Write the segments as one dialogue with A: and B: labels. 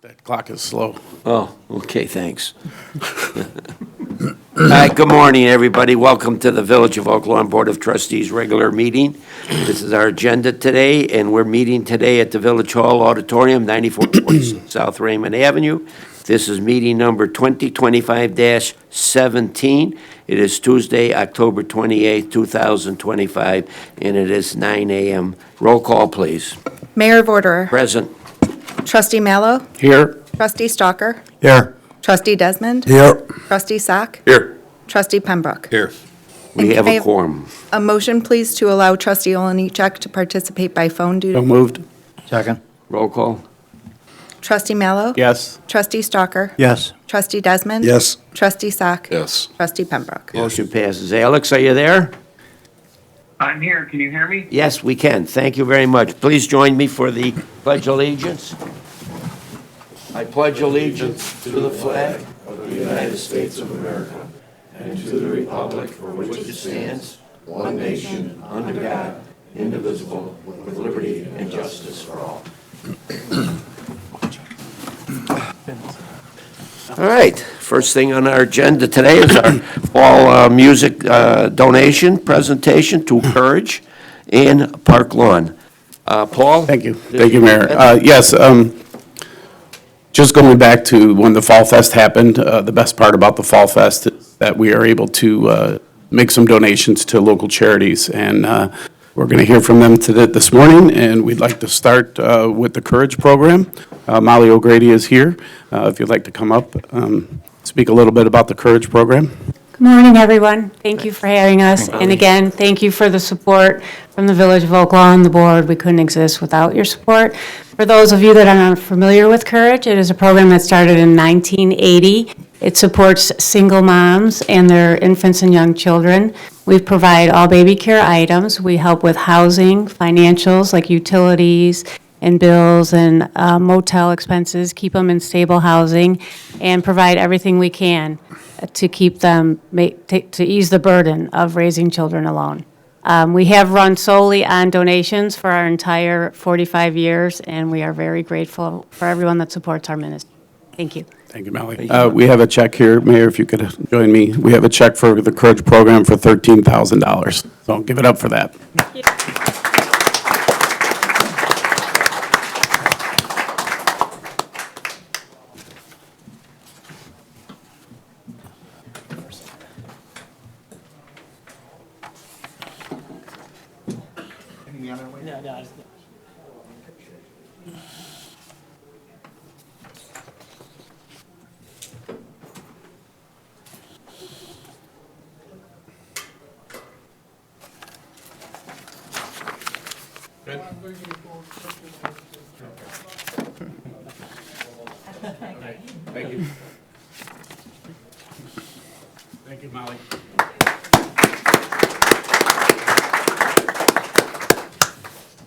A: That clock is slow.
B: Oh, okay, thanks. All right, good morning, everybody. Welcome to the Village of Oak Lawn Board of Trustees regular meeting. This is our agenda today, and we're meeting today at the Village Hall Auditorium, 9446 South Raymond Avenue. This is meeting number 2025-17. It is Tuesday, October 28th, 2025, and it is 9 a.m. Roll call, please.
C: Mayor Vorderer.
B: Present.
C: Trustee Mallow.
A: Here.
C: Trustee Stalker.
A: Here.
C: Trustee Desmond.
A: Here.
C: Trustee Sack.
A: Here.
C: Trustee Pembroke.
A: Here.
B: We
C: And
B: have
C: can I
B: a quorum.
C: A motion, please, to allow Trustee Oliniechek to participate by phone due
A: So
C: to
A: moved. Second.
B: Roll call.
C: Trustee Mallow.
A: Yes.
C: Trustee Stalker.
A: Yes.
C: Trustee Desmond.
A: Yes.
C: Trustee Sack.
A: Yes.
C: Trustee Pembroke.
B: Motion passes. Alex, are you there?
D: I'm here. Can you hear me?
B: Yes, we can. Thank you very much. Please join me for the Pledge of Allegiance. I pledge allegiance to the flag of the United States of America and to the republic for which it stands, one nation, under God, indivisible, with liberty and justice for all. All right, first thing on our agenda today is our fall music donation presentation to Courage and Park Lawn. Paul?
A: Thank you. Thank you, Mayor. Yes, just going back to when the Fall Fest happened, the best part about the Fall Fest is that we are able to make some donations to local charities. And we're going to hear from them this morning, and we'd like to start with the Courage program. Molly O'Grady is here. If you'd like to come up, speak a little bit about the Courage program.
E: Good morning, everyone. Thank you for having us. And again, thank you for the support from the Village of Oak Lawn, the board. We couldn't exist without your support. For those of you that are not familiar with Courage, it is a program that started in 1980. It supports single moms and their infants and young children. We provide all baby care items. We help with housing, financials like utilities and bills and motel expenses, keep them in stable housing, and provide everything we can to keep them, to ease the burden of raising children alone. We have run solely on donations for our entire 45 years, and we are very grateful for everyone that supports our ministry. Thank you.
A: Thank you, Molly. We have a check here, Mayor, if you could join me. We have a check for the Courage program for $13,000. So give it up for that. Thank you. Thank you, Molly.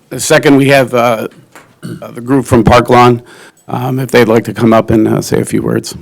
A: The second, we have the group from Park Lawn, if they'd like to come up and say a few words.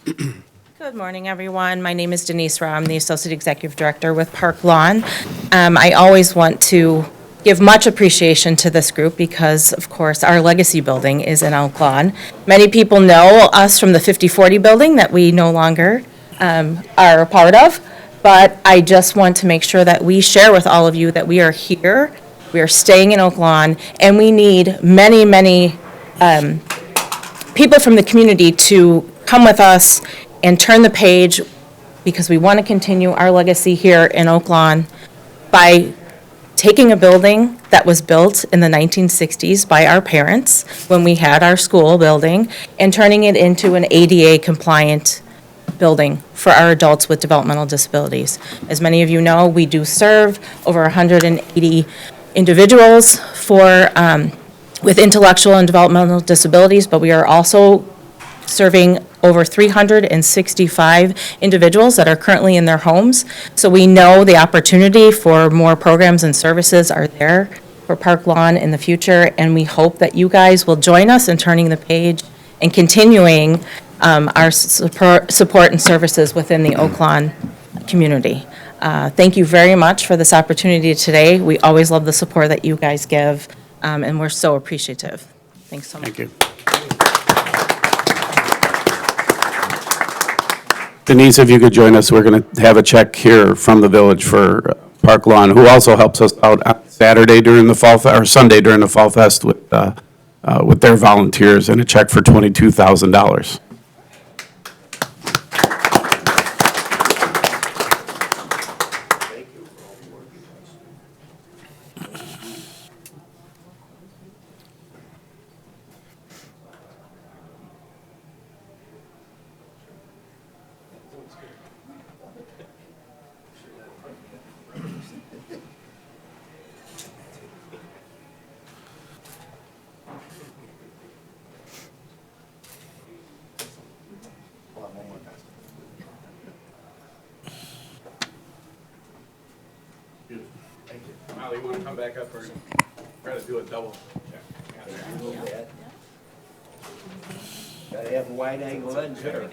F: Good morning, everyone. My name is Denise Rao. I'm the Associate Executive Director with Park Lawn. I always want to give much appreciation to this group because, of course, our legacy building is in Oak Lawn. Many people know us from the 5040 building that we no longer are a part of, but I just want to make sure that we share with all of you that we are here, we are staying in Oak Lawn, and we need many, many people from the community to come with us and turn the page because we want to continue our legacy here in Oak Lawn by taking a building that was built in the 1960s by our parents when we had our school building and turning it into an ADA compliant building for our adults with developmental disabilities. As many of you know, we do serve over 180 individuals with intellectual and developmental disabilities, but we are also serving over 365 individuals that are currently in their homes. So we know the opportunity for more programs and services are there for Park Lawn in the future, and we hope that you guys will join us in turning the page and continuing our support and services within the Oak Lawn community. Thank you very much for this opportunity today. We always love the support that you guys give, and we're so appreciative. Thanks so much.
A: Thank you. Denise, if you could join us, we're going to have a check here from the village for Park Lawn, who also helps us out on Saturday during the Fall, or Sunday during the Fall Fest with their volunteers, and a check for $22,000. Molly, you want to come back up or try to do a double check?
B: Gotta have a wide angle lens here.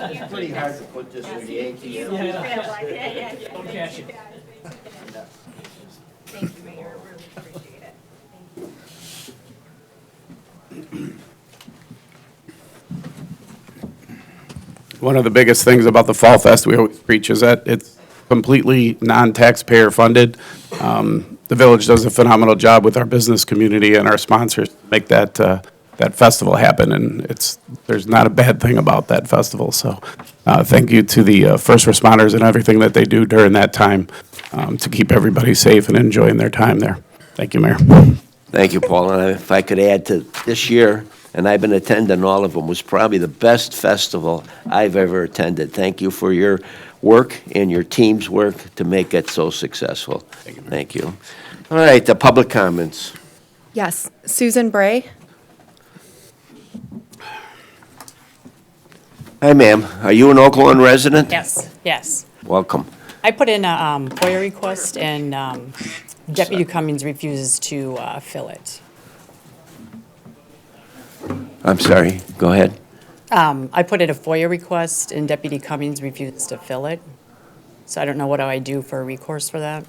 B: It's pretty hard to put this in the ATM.
G: Don't cash it. Thank you, Mayor, I really appreciate it.
A: One of the biggest things about the Fall Fest we always preach is that it's completely non-taxpayer funded. The village does a phenomenal job with our business community and our sponsors to make that festival happen, and there's not a bad thing about that festival. So thank you to the first responders and everything that they do during that time to keep everybody safe and enjoying their time there. Thank you, Mayor.
B: Thank you, Paul. And if I could add to this year, and I've been attending all of them, was probably the best festival I've ever attended. Thank you for your work and your team's work to make it so successful. Thank you. All right, the public comments.
C: Yes, Susan Bray.
B: Hi, ma'am. Are you an Oakland resident?
H: Yes.
B: Welcome.
H: I put in a FOIA request, and Deputy Cummings refuses to fill it.
B: I'm sorry. Go ahead.
H: I put in a FOIA request, and Deputy Cummings refuses to fill it. So I don't know what do I do for a recourse for that?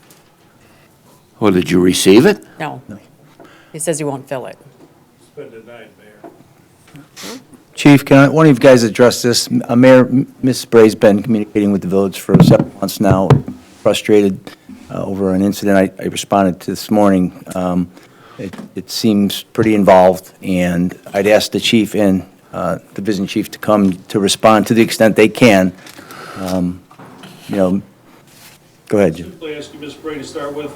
B: Well, did you receive it?
H: No. He says he won't fill it.
G: It's been denied, Mayor.
I: Chief, can one of you guys address this? Mayor, Ms. Spray's been communicating with the village for several months now, frustrated over an incident I responded to this morning. It seems pretty involved, and I'd ask the chief and the division chief to come to respond to the extent they can. Go ahead, Jim.
G: Simply ask you, Ms. Bray, to start with.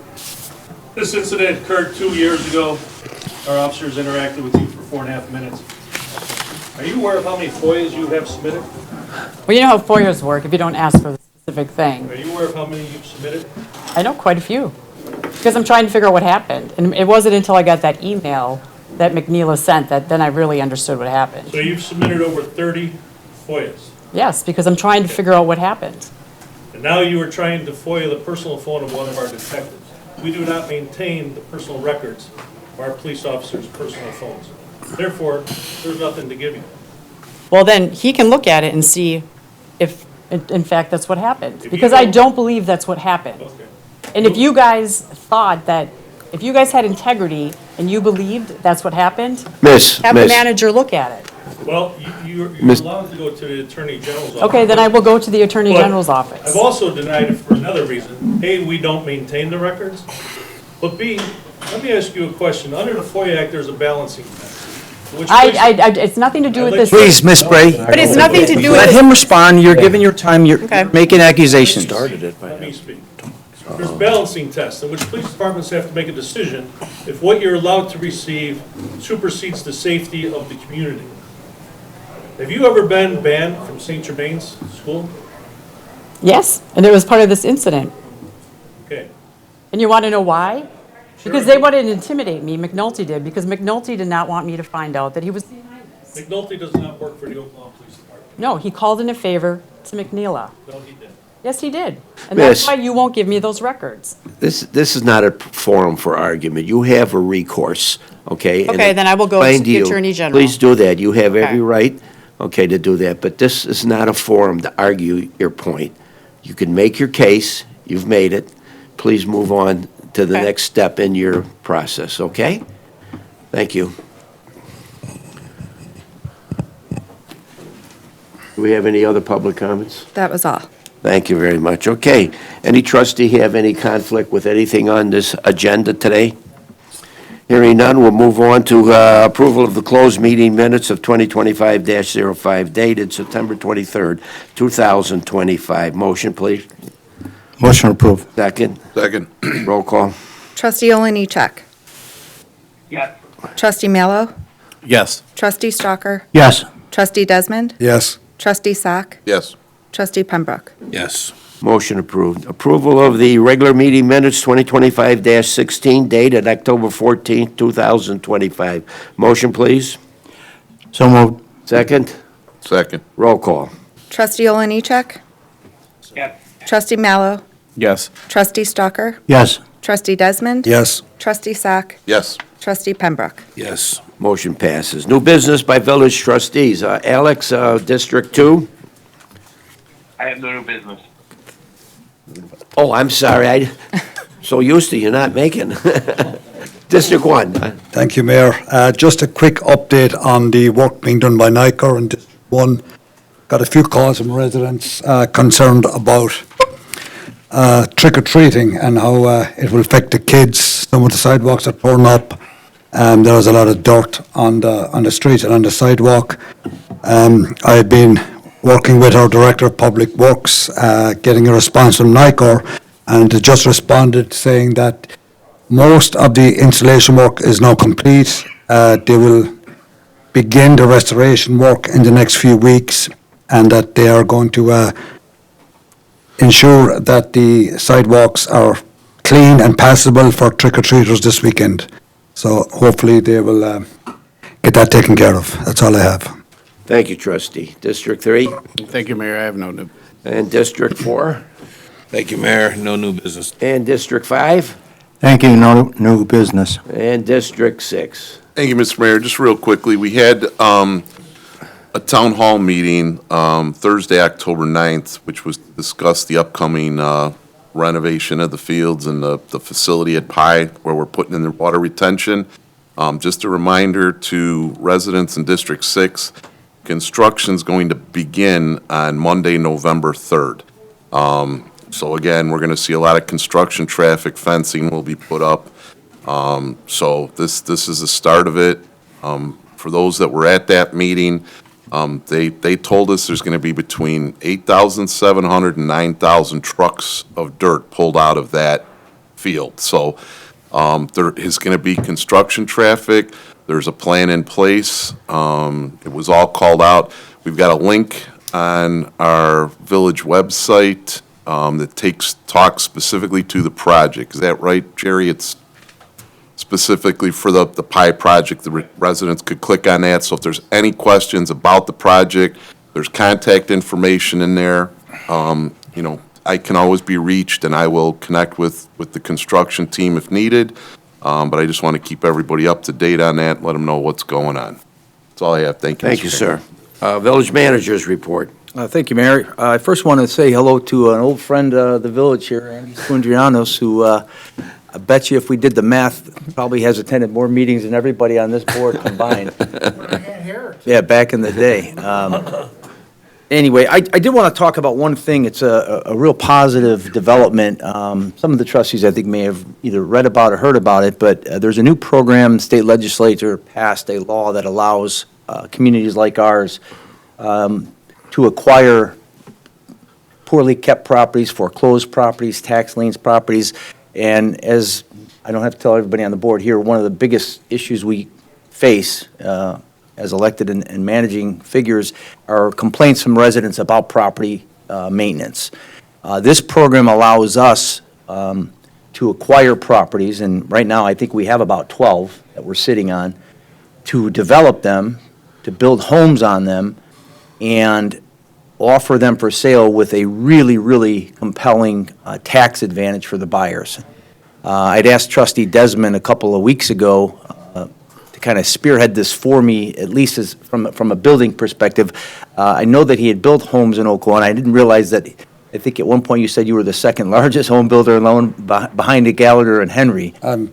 G: This incident occurred 2 years ago. Our officers interacted with you for 4.5 minutes. Are you aware of how many FOIAs you have submitted?
H: Well, you know how FOIAs work if you don't ask for the specific thing.
G: Are you aware of how many you've submitted?
H: I know quite a few, because I'm trying to figure out what happened. And it wasn't until I got that email that McNeela sent that then I really understood what happened.
G: So you've submitted over 30 FOIAs.
H: Yes, because I'm trying to figure out what happened.
G: And now you are trying to FOIA the personal phone of one of our detectives. We do not maintain the personal records of our police officers' personal phones. Therefore, there's nothing to give you.
H: Well, then he can look at it and see if, in fact, that's what happened.
G: If
H: Because
G: you
H: I
G: don't-
H: don't believe that's what happened.
G: Okay.
H: And if you guys thought that, if you guys had integrity and you believed that's what happened,
B: Miss,
H: have the manager look at it.
G: Well, you're
B: Miss-
G: allowed to go to the Attorney General's office.
H: Okay, then I will go to the Attorney
G: But
H: General's office.
G: I've also denied it for another reason. A, we don't maintain the records. But B, let me ask you a question. Under the FOIA Act, there's a balancing test. which
H: It's nothing to do with
G: I'd like
H: this.
G: to-
I: Please, Ms. Spray.
H: But it's nothing to do with
I: Let
H: this.
I: him respond. You're giving your time. You're
H: Okay.
I: making accusations.
G: Let me speak. There's balancing tests in which police departments have to make a decision if what you're allowed to receive supersedes the safety of the community. Have you ever been banned from St. Germain's School?
H: Yes, and it was part of this incident.
G: Okay.
H: And you want to know why? Because they wanted to intimidate me, McNulty did, because McNulty did not want me to find out that he was behind this.
G: McNulty does not work for the Oklahoma Police Department.
H: No, he called in a favor to McNeela.
G: No, he didn't.
H: Yes, he did. And that's
B: Miss.
H: why you won't give me those records.
B: This is not a forum for argument. You have a recourse, okay? And
H: Okay, then I will go
B: explain
H: to the
B: you.
H: Attorney General.
B: Please do that. You have
H: Okay.
B: every right, okay, to do that. But this is not a forum to argue your point. You can make your case. You've made it. Please move on to the
H: Okay.
B: next step in your process, okay? Thank you. Do we have any other public comments?
C: That was all.
B: Thank you very much. Okay. Any trustee have any conflict with anything on this agenda today? Hearing none, we'll move on to approval of the closed meeting minutes of 2025-05 dated September 23rd, 2025. Motion, please.
I: Motion approved.
B: Second.
J: Second.
B: Roll call.
C: Trustee Oliniechek.
D: Yes.
C: Trustee Mallow.
A: Yes.
C: Trustee Stalker.
I: Yes.
C: Trustee Desmond.
I: Yes.
C: Trustee Sack.
J: Yes.
C: Trustee Pembroke.
J: Yes.
B: Motion approved. Approval of the regular meeting minutes 2025-16 dated October 14th, 2025. Motion, please.
I: So moved.
B: Second.
J: Second.
B: Roll call.
C: Trustee Oliniechek.
D: Yes.
C: Trustee Mallow.
A: Yes.
C: Trustee Stalker.
I: Yes.
C: Trustee Desmond.
I: Yes.
C: Trustee Sack.
J: Yes.
C: Trustee Pembroke.
J: Yes.
B: Motion passes. New business by village trustees. Alex, District 2.
D: I have no new business.
B: Oh, I'm sorry. I so used to you not making. District 1.
K: Thank you, Mayor. Just a quick update on the work being done by NICOR in District 1. Got a few calls from residents concerned about trick-or-treating and how it will affect the kids. Some of the sidewalks are torn up. There was a lot of dirt on the street and on the sidewalk. I've been working with our Director of Public Works, getting a response from NICOR, and they just responded saying that most of the installation work is now complete. They will begin the restoration work in the next few weeks, and that they are going to ensure that the sidewalks are clean and passable for trick-or-treaters this weekend. So hopefully they will get that taken care of. That's all I have.
B: Thank you, trustee. District 3
A: Thank you, Mayor. I have no new.
B: and District 4
J: Thank you, Mayor. No new business.
B: and District 5
I: Thank you. No new business.
B: and District 6.
J: Thank you, Mr. Mayor. Just real quickly, we had a town hall meeting Thursday, October 9th, which was to discuss the upcoming renovation of the fields and the facility at Pye where we're putting in the water retention. Just a reminder to residents in District 6, construction's going to begin on Monday, November 3rd. So again, we're going to see a lot of construction traffic, fencing will be put up. So this is the start of it. For those that were at that meeting, they told us there's going to be between 8,700 and 9,000 trucks of dirt pulled out of that field. So there is going to be construction traffic. There's a plan in place. It was all called out. We've got a link on our village website that talks specifically to the project. Is that right, Jerry? It's specifically for the Pie project. The residents could click on that. So if there's any questions about the project, there's contact information in there. I can always be reached, and I will connect with the construction team if needed. But I just want to keep everybody up to date on that, let them know what's going on. That's all I have. Thank you.
B: Thank
J: Mr.
B: you,
J: Chairman.
B: sir. Village managers report.
I: Thank you, Mayor. I first want to say hello to an old friend of the village here, Andy Skundrianos, who I bet you if we did the math, probably has attended more meetings than everybody on this board combined. Yeah, back in the day. Anyway, I did want to talk about one thing. It's a real positive development. Some of the trustees, I think, may have either read about or heard about it, but there's a new program, the state legislature passed a law that allows communities like ours to acquire poorly kept properties, foreclosed properties, tax liens properties. And as I don't have to tell everybody on the board here, one of the biggest issues we face as elected and managing figures are complaints from residents about property maintenance. This program allows us to acquire properties, and right now I think we have about 12 that we're sitting on, to develop them, to build homes on them, and offer them for sale with a really, really compelling tax advantage for the buyers. I'd asked Trustee Desmond a couple of weeks ago to kind of spearhead this for me, at least as from a building perspective. I know that he had built homes in Oak Lawn. I didn't realize that. I think at one point you said you were the second largest home builder alone behind the Gallagher and Henry.
K: I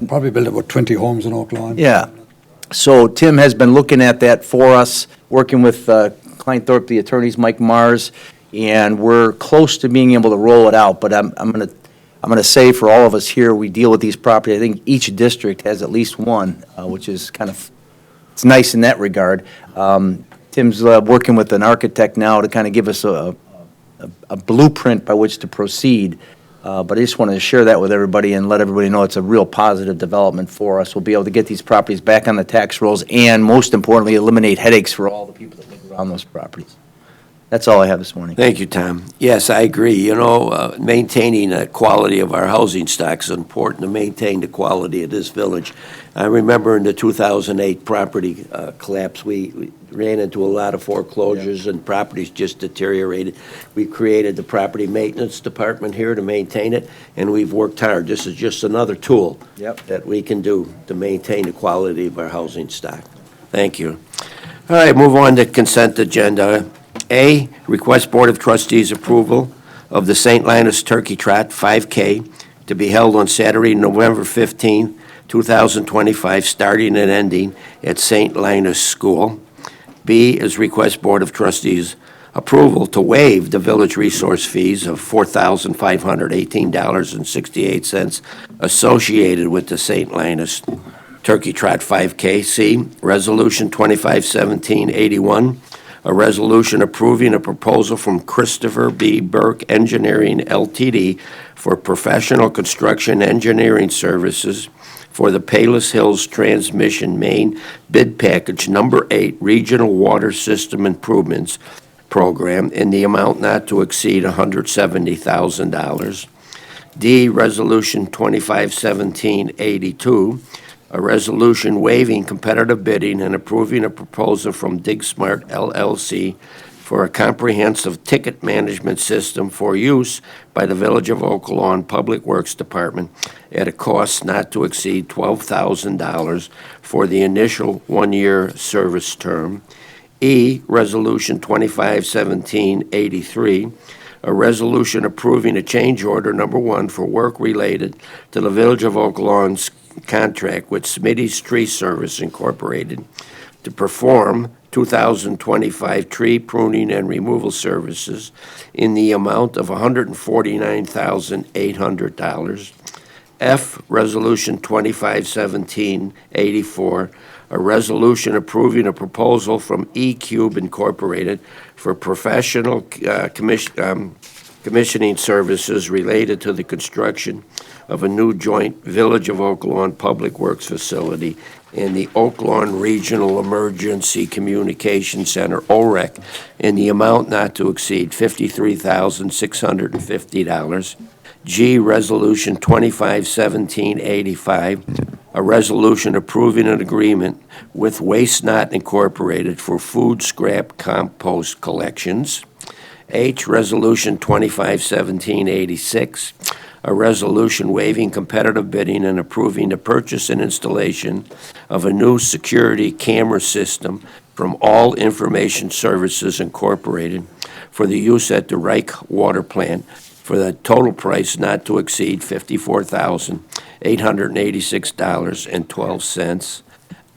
K: probably built about 20 homes in Oak Lawn.
I: Yeah. So Tim has been looking at that for us, working with Klein Thorpe, the attorneys, Mike Mars, and we're close to being able to roll it out. But I'm gonna say for all of us here, we deal with these properties. I think each district has at least one, which is kind of, it's nice in that regard. Tim's working with an architect now to kind of give us a blueprint by which to proceed. But I just wanted to share that with everybody and let everybody know it's a real positive development for us. We'll be able to get these properties back on the tax rolls and, most importantly, eliminate headaches for all the people that live around those properties. That's all I have this morning.
B: Thank you, Tom. Yes, I agree. You know, maintaining the quality of our housing stock is important to maintain the quality of this village. I remember in the 2008 property collapse, we ran into a lot of foreclosures and properties just deteriorated. We created the property maintenance department here to maintain it, and we've worked hard. This is just another tool that we can do to maintain the quality of our housing stock. Thank you. All right, move on to consent agenda. A, request Board of Trustees approval of the St. Linus Turkey Trot 5K to be held on Saturday, November 15, 2025, starting and ending at St. Linus School. B is request Board of Trustees approval to waive the village resource fees of $4,518.68 associated with the St. Linus Turkey Trot 5K. C, Resolution 2517-81, a resolution approving a proposal from Christopher B. Burke Engineering Ltd. for professional construction engineering services for the Palos Hills Transmission Main Bid Package Number 8 Regional Water System Improvements Program in the amount not to exceed $170,000. D, Resolution 2517-82, a resolution waiving competitive bidding and approving a proposal from DigSmart LLC for a comprehensive ticket management system for use by the Village of Oak Lawn Public Works Department at a cost not to exceed $12,000 for the initial one-year service term. E, Resolution 2517-83, a resolution approving a change order number 1 for work related to the Village of Oak Lawn's contract with Smitty's Tree Service Incorporated to perform 2025 tree pruning and removal services in the amount of $149,800. F, Resolution 2517-84, a resolution approving a proposal from E-Cube Incorporated for professional commissioning services related to the construction of a new joint Village of Oak Lawn Public Works facility in the Oak Lawn Regional Emergency Communication Center, OREC, in the amount not to exceed $53,650. G, Resolution 2517-85, a resolution approving an agreement with Waste Not Incorporated for food scrap compost collections. H, Resolution 2517-86, a resolution waiving competitive bidding and approving the purchase and installation of a new security camera system from All Information Services Incorporated for the use at the Reich Water Plant for the total price not to exceed $54,886.12.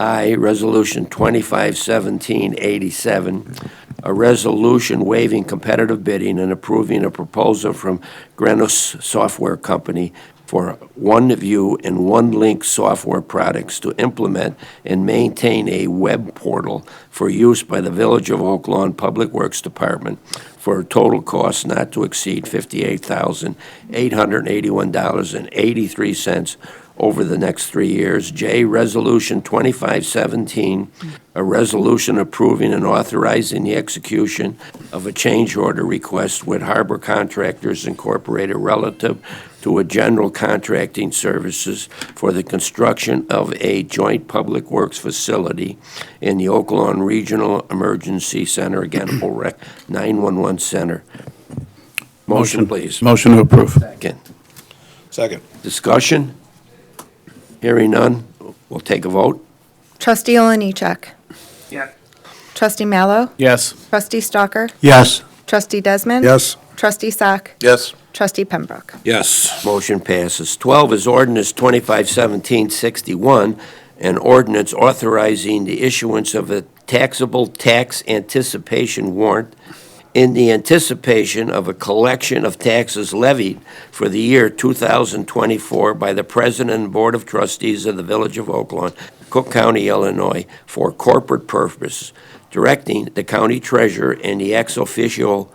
B: I, Resolution 2517-87, a resolution waiving competitive bidding and approving a proposal from Grenos Software Company for OneView and OneLink software products to implement and maintain a web portal for use by the Village of Oak Lawn Public Works Department for a total cost not to exceed $58,881.83 over the next 3 years. J, Resolution 2517, a resolution approving and authorizing the execution of a change order request with Harbor Contractors Incorporated relative to a general contracting services for the construction of a joint public works facility in the Oak Lawn Regional Emergency Center, again, OREC 911 Center. Motion, please.
A: Motion to approve.
B: Second.
L: Second.
B: Discussion? Hearing none, we'll take a vote.
C: Trustee Oliniechek.
D: Yes.
C: Trustee Mallow.
A: Yes.
C: Trustee Stalker.
K: Yes.
C: Trustee Desmond.
K: Yes.
C: Trustee Sack.
J: Yes.
C: Trustee Pembroke.
L: Yes.
B: Motion passes. 12 is ordinance 2517-61, an ordinance authorizing the issuance of a taxable tax anticipation warrant in the anticipation of a collection of taxes levied for the year 2024 by the President and Board of Trustees of the Village of Oak Lawn, Cook County, Illinois, for corporate purposes, directing the county treasurer and the ex officio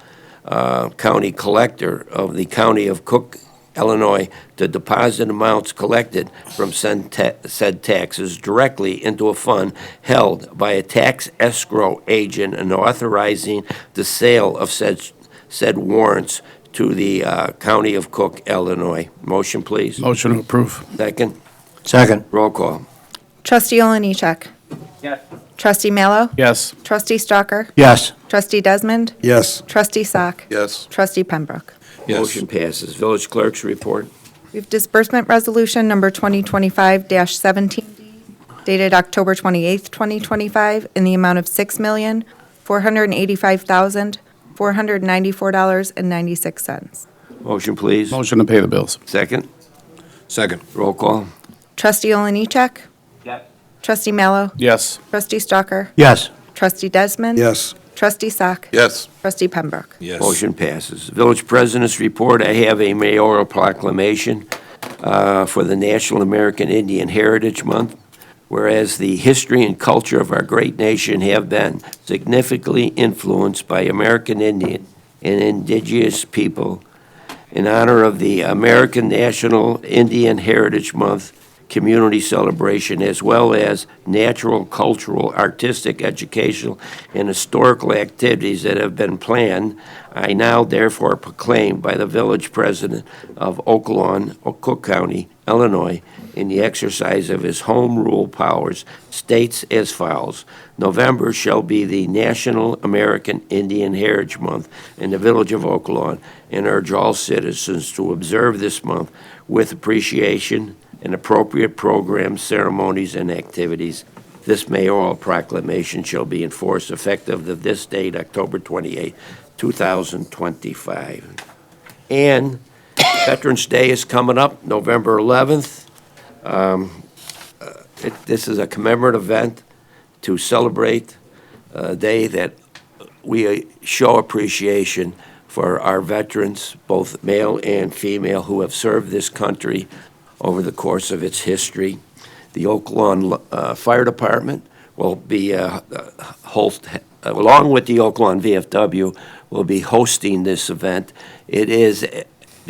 B: county collector of the County of Cook, Illinois, to deposit amounts collected from said taxes directly into a fund held by a tax escrow agent and authorizing the sale of said warrants to the County of Cook, Illinois. Motion, please.
A: Motion to approve.
B: Second.
I: Second.
B: Roll call.
C: Trustee Oliniechek.
D: Yes.
C: Trustee Mallow.
A: Yes.
C: Trustee Stalker.
I: Yes.
C: Trustee Desmond.
K: Yes.
C: Trustee Sack.
J: Yes.
C: Trustee Pembroke.
L: Yes.
B: Motion passes. Village Clerk's report.
C: We have disbursement resolution number 2025-17D dated October 28th, 2025, in the amount of $6,485,494.96.
B: Motion, please.
A: Motion to pay the bills.
B: Second.
L: Second.
B: Roll call.
C: Trustee Oliniechek.
D: Yes.
C: Trustee Mallow.
A: Yes.
C: Trustee Stalker.
I: Yes.
C: Trustee Desmond.
K: Yes.
C: Trustee Sack.
J: Yes.
C: Trustee Pembroke.
L: Yes.
B: Motion passes. Village President's report, I have a mayoral proclamation for the National American Indian Heritage Month, whereas the history and culture of our great nation have been significantly influenced by American Indian and indigenous people. In honor of the American National Indian Heritage Month community celebration, as well as natural, cultural, artistic, educational, and historical activities that have been planned, I now therefore proclaim by the village president of Oak Lawn, Cook County, Illinois, in the exercise of his home rule powers, states as follows. November shall be the National American Indian Heritage Month in the village of Oak Lawn, and urge all citizens to observe this month with appreciation and appropriate programs, ceremonies, and activities. This mayoral proclamation shall be in force effective of this date, October 28, 2025. And Veterans Day is coming up, November 11th. This is a commemorative event to celebrate a day that we show appreciation for our veterans, both male and female, who have served this country over the course of its history. The Oak Lawn Fire Department will be, along with the Oak Lawn VFW, will be hosting this event. It is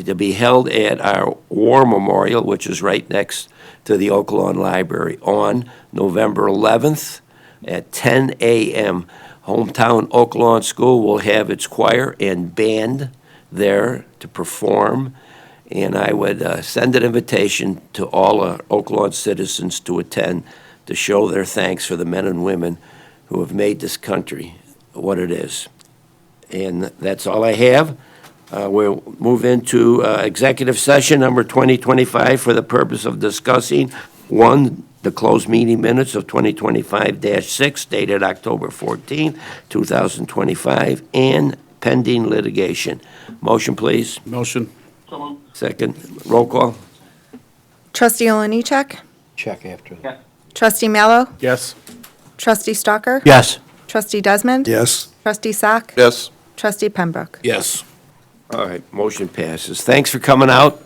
B: to be held at our War Memorial, which is right next to the Oak Lawn Library, on November 11th at 10 a.m. Hometown Oak Lawn School will have its choir and band there to perform. And I would send an invitation to all Oak Lawn citizens to attend to show their thanks for the men and women who have made this country what it is. And that's all I have. We'll move into executive session number 2025 for the purpose of discussing, one, the closed meeting minutes of 2025-6 dated October 14, 2025, and pending litigation. Motion, please.
A: Motion.
B: Second, roll call.
C: Trustee Oliniechek.
I: Check after that.
D: Yes.
C: Trustee Mallow.
A: Yes.
C: Trustee Stalker.
I: Yes.
C: Trustee Desmond.
K: Yes.
C: Trustee Sack.
J: Yes.
C: Trustee Pembroke.
L: Yes.
B: All right, motion passes. Thanks for coming out.